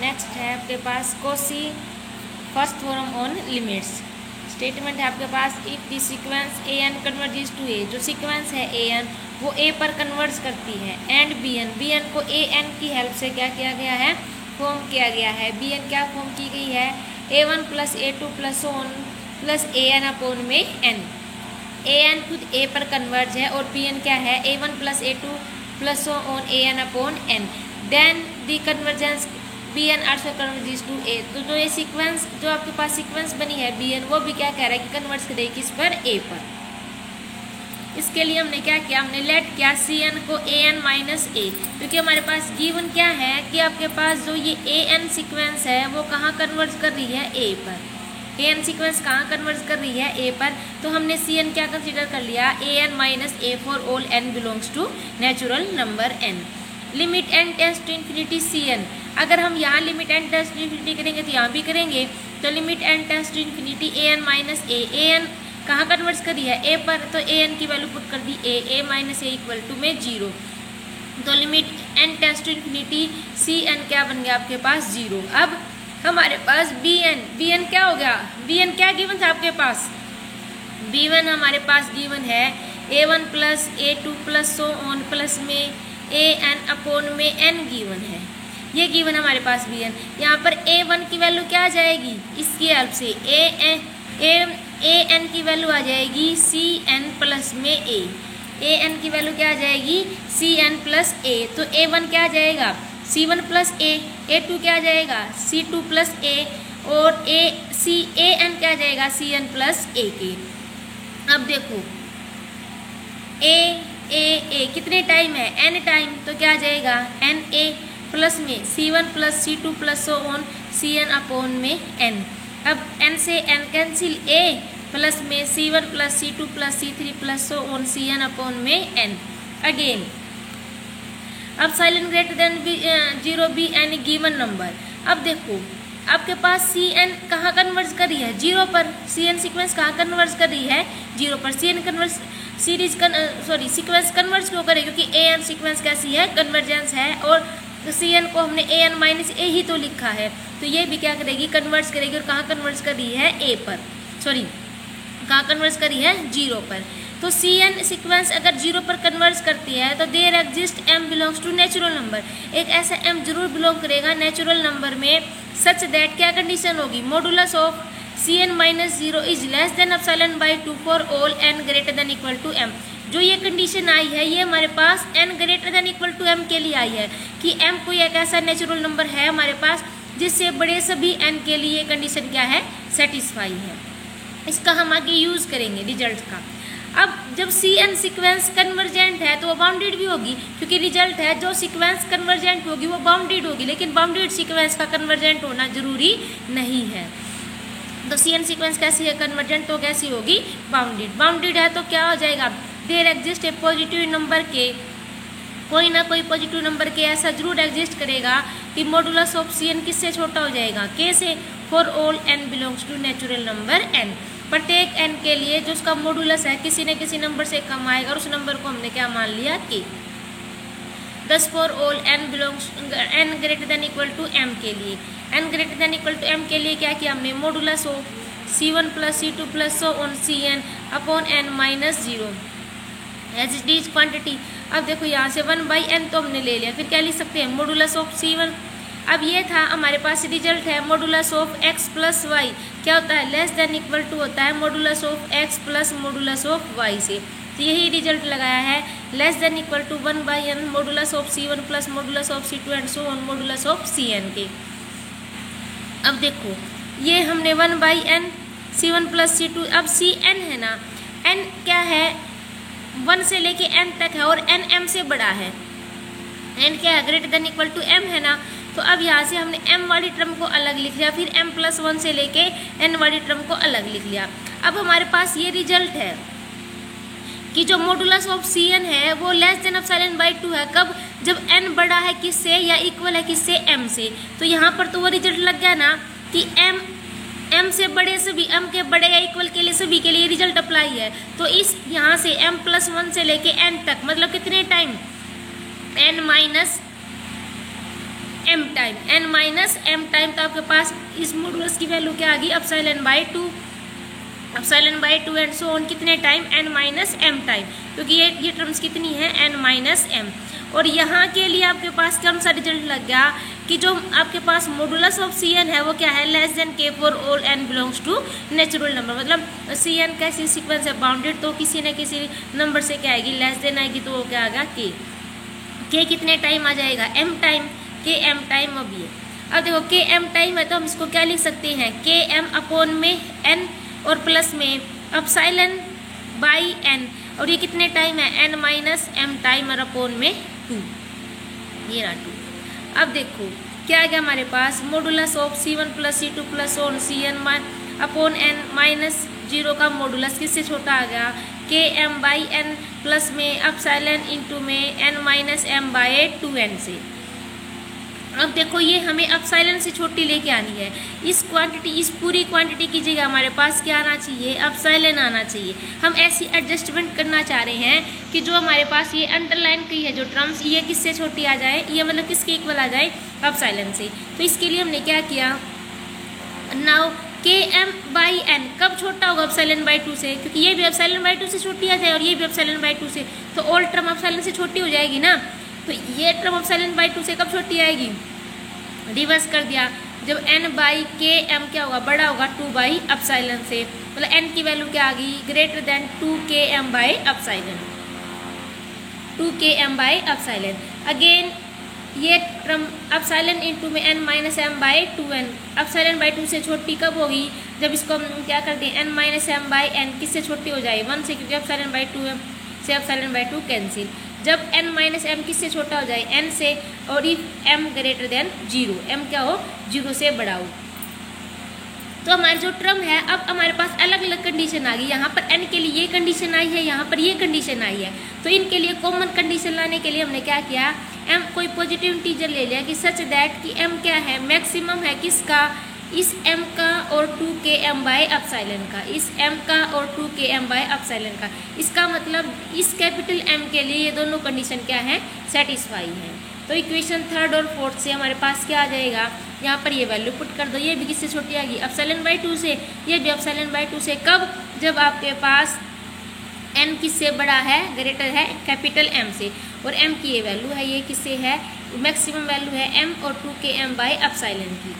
Next है आपके पास Cauchy first theorem on limits. Statement है आपके पास if the sequence a n converges to a, जो सीक्वेंस है ए एन वो ए पर कन्वर्ज करती है, एंड बी एन को ए एन की हेल्प से क्या किया गया है, फॉर्म किया गया है। बी एन क्या फॉर्म की गई है, a one plus a two plus on plus a n upon में एन। ए एन खुद ए पर कन्वर्ज है और बी एन क्या है, a one plus a two plus on a n upon n. Then the convergence b n also converges to a. तो जो ये सीक्वेंस, जो आपके पास सीक्वेंस बनी है बी एन, वो भी क्या कह रहा है कि कन्वर्ज करेगी किस पर, ए पर। इसके लिए हमने क्या किया, हमने लेट किया सी एन को ए एन माइनस ए, क्योंकि हमारे पास गिवन क्या है कि आपके पास जो ये ए एन सीक्वेंस है वो कहाँ कन्वर्ज कर रही है, ए पर। ए एन सीक्वेंस कहाँ कन्वर्ज कर रही है, ए पर। तो हमने सी एन क्या कंसीडर कर लिया, a n minus a for all n belongs to natural number n. Limit n tends to infinity c n, अगर हम यहाँ limit n tends to infinity करेंगे तो यहाँ भी करेंगे। तो limit n tends to infinity a n minus a n कहाँ कन्वर्ट करी है, ए पर। तो ए एन की वैल्यू पुट कर दी a minus a equal to में 0। तो limit n tends to infinity c n क्या बन गया आपके पास, 0। अब हमारे पास बी एन क्या हो गया, बी एन क्या गिवन था आपके पास, बी वन हमारे पास गिवन है a one plus a two plus so on plus में ए एन अपॉन में एन गिवन है, ये गिवन हमारे पास बी एन। यहाँ पर ए वन की वैल्यू क्या आ जाएगी, इसकी हेल्प से ए एन की वैल्यू आ जाएगी सी एन प्लस में ए एन की वैल्यू क्या आ जाएगी, सी एन प्लस ए। तो ए वन क्या आ जाएगा, सी वन प्लस ए टू क्या आ जाएगा, सी टू प्लस ए, और ए एन क्या आ जाएगा, सी एन प्लस ए के। अब देखो ए कितने टाइम है, एन टाइम, तो क्या आ जाएगा एन ए प्लस में c one plus c two plus so on c n upon में एन। अब एन से एन कैंसिल, ए प्लस में c one plus c two plus c three plus so on c n upon में n again. अब epsilon greater than 0 b n given number. अब देखो आपके पास C N कहाँ converge कर रही है, 0 पर। सी एन सीक्वेंस कहाँ कन्वर्ज कर रही है, 0 पर। सी एन सीक्वेंस कन्वर्ज क्यों करे, क्योंकि ए एन सीक्वेंस कैसी है, कन्वर्जेंस है, और सी एन को हमने ए एन माइनस ए ही तो लिखा है, तो ये भी क्या करेगी, कन्वर्ज करेगी। और कहाँ कन्वर्ज कर रही है, ए पर, कहाँ कन्वर्ज कर रही है, 0 पर। तो सी एन सीक्वेंस अगर 0 पर कन्वर्ज करती है तो there exist m belongs to natural number, एक ऐसा एम जरूर बिलोंग करेगा नेचुरल नंबर में, सच दैट क्या कंडीशन होगी, modulus of c n minus 0 is less than epsilon by 2 for all n greater than equal to m. जो ये condition आई है ये हमारे पास n greater than equal to m के लिए आई है कि एम कोई एक ऐसा नेचुरल नंबर है हमारे पास जिससे बड़े सभी एन के लिए कंडीशन क्या है, सेटिस्फाई है। इसका हम आगे यूज करेंगे रिजल्ट का। अब जब सी एन सीक्वेंस कन्वर्जेंट है तो वो बाउंडेड भी होगी, क्योंकि रिजल्ट है जो सीक्वेंस कन्वर्जेंट होगी वो बाउंडेड होगी, लेकिन बाउंडेड सीक्वेंस का कन्वर्जेंट होना जरूरी नहीं है। तो सी एन सीक्वेंस कैसी है, कन्वर्जेंट, तो कैसी होगी, बाउंडेड। बाउंडेड है तो क्या हो जाएगा, there exist a positive number k, कोई ना कोई पॉजिटिव नंबर के ऐसा जरूर एग्जिस्ट करेगा कि मॉडुलस ऑफ सी एन किससे छोटा हो जाएगा, के से। For all n belongs to natural number n, प्रत्येक एन के लिए जो उसका मॉडुलस है किसी न किसी नंबर से कम आएगा, और उस नंबर को हमने क्या मान लिया, के। Thus for all n belongs n greater than equal to m के लिए, n greater than equal to m के लिए क्या किया हमने, modulus of c one plus c two plus so on c n upon n minus 0 as it is quantity. अब देखो यहाँ से 1 बाई एन तो हमने ले लिया, फिर क्या लिख सकते हैं, मॉडुलस ऑफ सी वन। अब ये था हमारे पास रिजल्ट है modulus of x plus y, क्या होता है, लेस देन इक्वल टू होता है modulus of x plus modulus of y से। तो यही रिजल्ट लगाया है, less than equal to 1 by n modulus of c one plus modulus of c two and so on modulus of c n के। अब देखो ये हमने 1 by n c one plus c to, अब सी एन है ना, N क्या है, 1 से लेके एन तक है और एन एम से बड़ा है, एन क्या है, greater than equal to m है ना। तो अब यहाँ से हमने m वाली टर्म को अलग लिख लिया, फिर m प्लस 1 से लेके n वाली टर्म को अलग लिख लिया। अब हमारे पास ये रिजल्ट है कि जो मॉडुलस ऑफ सी एन है वो लेस देन एप्सिलॉन बाई 2 है, कब, जब n बड़ा है किससे, या इक्वल है किससे, m से। तो यहाँ पर तो वो रिजल्ट लग गया ना कि m से बड़े सभी, m के बड़े या इक्वल के लिए सभी के लिए रिजल्ट अप्लाई है। तो इस यहाँ से m प्लस 1 से लेके n तक, मतलब कितने time, n m time, n minus m time, तो आपके पास इस मॉडुलस की वैल्यू क्या आ गई epsilon by 2, epsilon by 2 and so on कितने time n minus m time, क्योंकि ये टर्म्स कितनी है n माइनस m। और यहाँ के लिए आपके पास कौन सा रिजल्ट लग गया कि जो आपके पास मॉडुलस ऑफ Cn है वो क्या है less than k for all n belongs to natural number, मतलब Cn कैसी सीक्वेंस है बाउंडेड, तो किसी न किसी नंबर से क्या आएगी लेस देन आएगी, तो वो क्या आएगा k कितने टाइम आ जाएगा m time, k m time. अब ये अब देखो k m टाइम है तो हम इसको क्या लिख सकते हैं k m अपॉन में n और प्लस में एप्सिलॉन बाई n, और ये कितने टाइम है n माइनस m टाइम और अपॉन में 2, ये रहा 2। अब देखो क्या आ गया हमारे पास modulus of C1 plus C2 plus on Cn upon n minus 0 का मॉडुलस किससे छोटा आ गया k m by n plus में एप्सिलॉन इंटू में n minus m by 2n से। अब देखो ये हमें एप्सिलॉन से छोटी लेके आनी है, इस क्वांटिटी इस पूरी क्वांटिटी की जगह हमारे पास क्या आना चाहिए एप्सिलॉन आना चाहिए। हम ऐसी एडजस्टमेंट करना चाह रहे हैं कि जो हमारे पास ये अंडरलाइन की है जो टर्म्स ये किससे छोटी आ जाए, ये मतलब किसके इक्वल आ जाए एप्सिलॉन से। तो इसके लिए हमने क्या किया नाउ के m बाई n कब छोटा होगा एप्सिलॉन बाई 2 से, क्योंकि ये भी एप्सिलॉन बाई 2 से छोटी आ जाए और ये भी एप्सिलॉन बाई 2 से, तो ऑल टर्म एप्सिलॉन से छोटी हो जाएगी ना। तो ये टर्म एप्सिलॉन बाई 2 से कब छोटी आएगी, रिवर्स कर दिया जब n बाई के m क्या होगा बड़ा होगा 2 बाई एप्सिलॉन से, मतलब n की वैल्यू क्या आ गई ग्रेटर देन 2 के m बाई एप्सिलॉन, 2 के m बाई एप्सिलॉन। अगेन ये टर्म एप्सिलॉन इंटू में n minus m by 2n, epsilon by 2 से छोटी कब होगी जब इसको हम क्या करते हैं n minus m by n किससे छोटी हो जाए 1 से, क्योंकि एप्सिलॉन बाई 2 से एप्सिलॉन बाई 2 कैंसिल। जब n माइनस m किससे छोटा हो जाए n से, और if m greater than 0, m क्या हो 0 से बड़ा हो। तो हमारी जो टर्म है अब हमारे पास अलग अलग कंडीशन आ गई, यहाँ पर n के लिए ये कंडीशन आई है, यहाँ पर ये कंडीशन आई है, तो इनके लिए कॉमन कंडीशन लाने के लिए हमने क्या किया m कोई पॉजिटिव इंटीजर ले लिया कि सच दैट कि m क्या है मैक्सिमम है किसका इस m का और 2 के m बाई एप्सिलॉन का, इस m का और 2 के m बाई एप्सिलॉन का। इसका मतलब इस कैपिटल M के लिए ये दोनों कंडीशन क्या है सेटिस्फाई है। तो इक्वेशन 3rd और 4th से हमारे पास क्या आ जाएगा, यहाँ पर ये वैल्यू पुट कर दो, ये भी किससे छोटी आ गई एप्सिलॉन बाई 2 से, ये भी एप्सिलॉन बाई 2 से। कब जब आपके पास n किससे बड़ा है ग्रेटर है कैपिटल M से, और m की ये वैल्यू है ये किससे है मैक्सिमम वैल्यू है m और 2 के m बाई एप्सिलॉन की।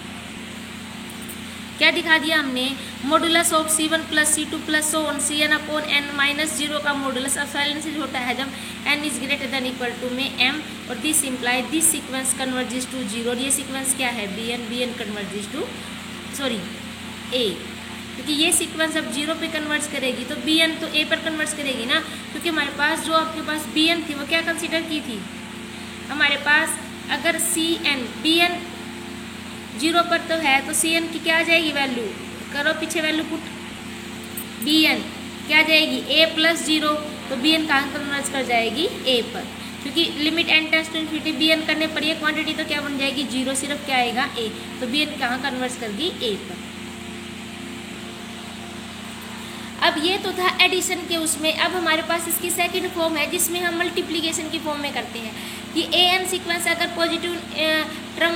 क्या दिखा दिया हमने modulus of C1 plus C2 plus on Cn upon n minus 0 का मॉडुलस एप्सिलॉन से छोटा है जब n is greater than equal to में m, और this imply this sequence converges to 0, और ये सीक्वेंस क्या है bn कन्वर्जेस टू a, क्योंकि ये सीक्वेंस अब 0 पे कन्वर्ज करेगी तो bn तो a पर कन्वर्ज करेगी ना, क्योंकि हमारे पास जो आपके पास bn थी वो क्या कंसिडर की थी हमारे पास, अगर Cn bn 0 पर तो है तो Cn की क्या आ जाएगी वैल्यू, करो पीछे वैल्यू पुट, bn क्या आ जाएगी a प्लस 0, तो bn कहाँ कन्वर्ज कर जाएगी a पर, क्योंकि limit n tends to infinity bn करने पर ये क्वांटिटी तो क्या बन जाएगी 0, सिर्फ क्या आएगा a, तो bn कहाँ कन्वर्ज कर दी a पर। अब ये तो था एडिशन के उसमें, अब हमारे पास इसकी सेकंड फॉर्म है जिसमें हम मल्टीप्लिकेशन की फॉर्म में करते हैं कि an सीक्वेंस अगर पॉजिटिव टर्म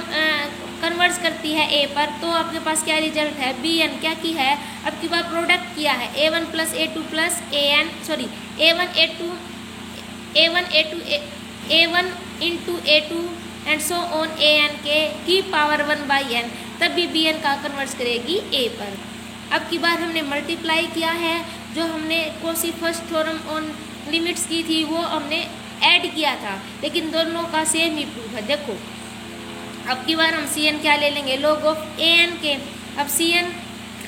कन्वर्ज करती है a पर तो आपके पास क्या रिजल्ट है bn क्या की है, अब की बार प्रोडक्ट किया है a1 plus a2 plus an sorry a1 into a2 and so on an के की पावर 1 बाई n, तब भी bn का कन्वर्ज करेगी a पर। अब की बार हमने मल्टीप्लाई किया है, जो हमने Kosi first theorem on limits की थी वो हमने ऐड किया था, लेकिन दोनों का सेम ही प्रूफ है। देखो अब की बार हम Cn क्या ले लेंगे लॉग ऑफ an के, अब Cn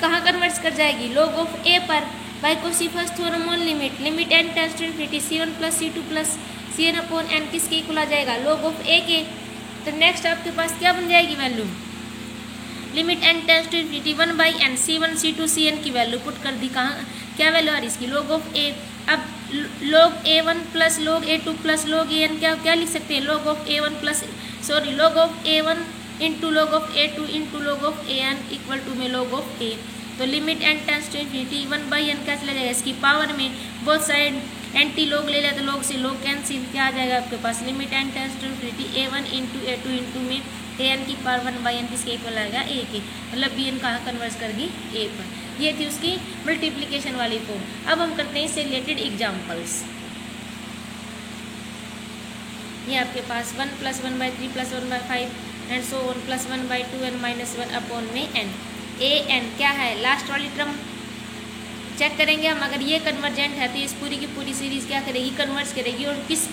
कहाँ कन्वर्ट कर जाएगी लॉग ऑफ a पर, by Cauchy first theorem on limit n tends to infinity C1 plus C2 plus Cn upon n किसके इक्वल आ जाएगा लॉग ऑफ a के। तो नेक्स्ट आपके पास क्या बन जाएगी value, limit n tends to infinity 1 by n C1 C2 Cn की वैल्यू पुट कर दी, कहाँ क्या वैल्यू आ रही इसकी लॉग ऑफ a। अब log a1 plus log a2 plus log an क्या लिख सकते हैं log of a1 plus log of a1 into log of a2 into log of an equal to में log ऑफ a। तो limit n tends to infinity 1 by n क्या चला जाएगा इसकी पावर में, बोथ साइड एंटी log ले लिया तो log से log कैंसिल, क्या आ जाएगा आपके पास limit n tends to infinity a1 into a2 into में ए एन की पावर 1 बाई एन किसके इक्वल आएगा, ए के, मतलब बी एन कहाँ कन्वर्ज करेगी, ए पर। ये थी उसकी मल्टीप्लिकेशन वाली फॉर्म। अब हम करते हैं इससे रिलेटेड एग्जाम्पल्स। ये आपके पास 1 + 1/3 + 1/5 and so on + 1/2n - 1 upon में n। ए एन क्या है, लास्ट वाली टर्म चेक करेंगे हम। अगर ये कन्वर्जेंट है तो इस पूरी की पूरी सीरीज क्या करेगी, कन्वर्ज करेगी, और किस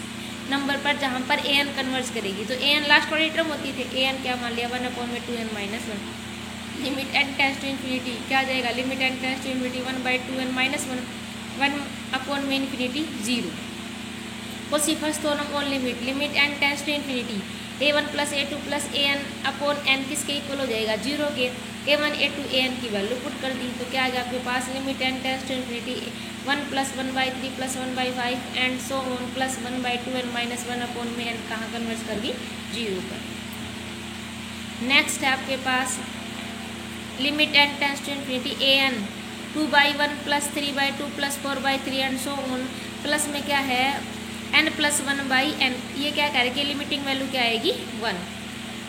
नंबर पर, जहाँ पर ए एन कन्वर्ज करेगी। तो ए एन लास्ट वाली टर्म होती थी, ए एन क्या मान लिया 1 अपॉन में 2n - 1। Limit n tends to infinity क्या आ जाएगा, limit n tends to infinity 1/2n - 1 1 upon में infinity 0। Cauchy first theorem on limit n tends to infinity a1 + a2 + an upon n किसके इक्वल हो जाएगा, 0 के। a1 a2 an की value put कर दी तो क्या आ गया आपके पास, limit n tends to infinity 1 + 1/3 + 1/5 and so on + 1/2n - 1 upon में n कहाँ कन्वर्ज कर दी, 0 पर। नेक्स्ट है आपके पास limit n tends to infinity an 2/1 + 3/2 + 4/3 and so on, plus में क्या है n + 1/n। ये क्या करेगी, लिमिटिंग वैल्यू क्या आएगी, 1।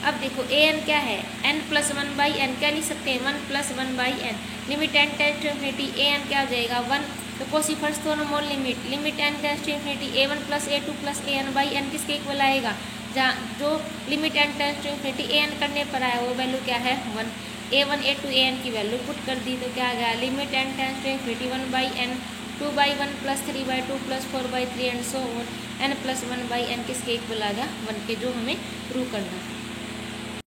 अब देखो ए एन क्या है, n + 1/n, क्या लिख सकते हैं 1 + 1/n। Limit n tends to infinity a n क्या हो जाएगा 1। तो Cauchy first theorem on limit n tends to infinity a1 + a2 + an/n किसके इक्वल आएगा, जहाँ जो limit n tends to infinity a n करने पर आया वो वैल्यू क्या है 1। a1 a2 an की वैल्यू पुट कर दी तो क्या आ गया, limit n tends to infinity 1/n 2/1 + 3/2 + 4/3 and so on n + 1/n किसके इक्वल आ गया 1 के, जो हमें प्रूव करना है।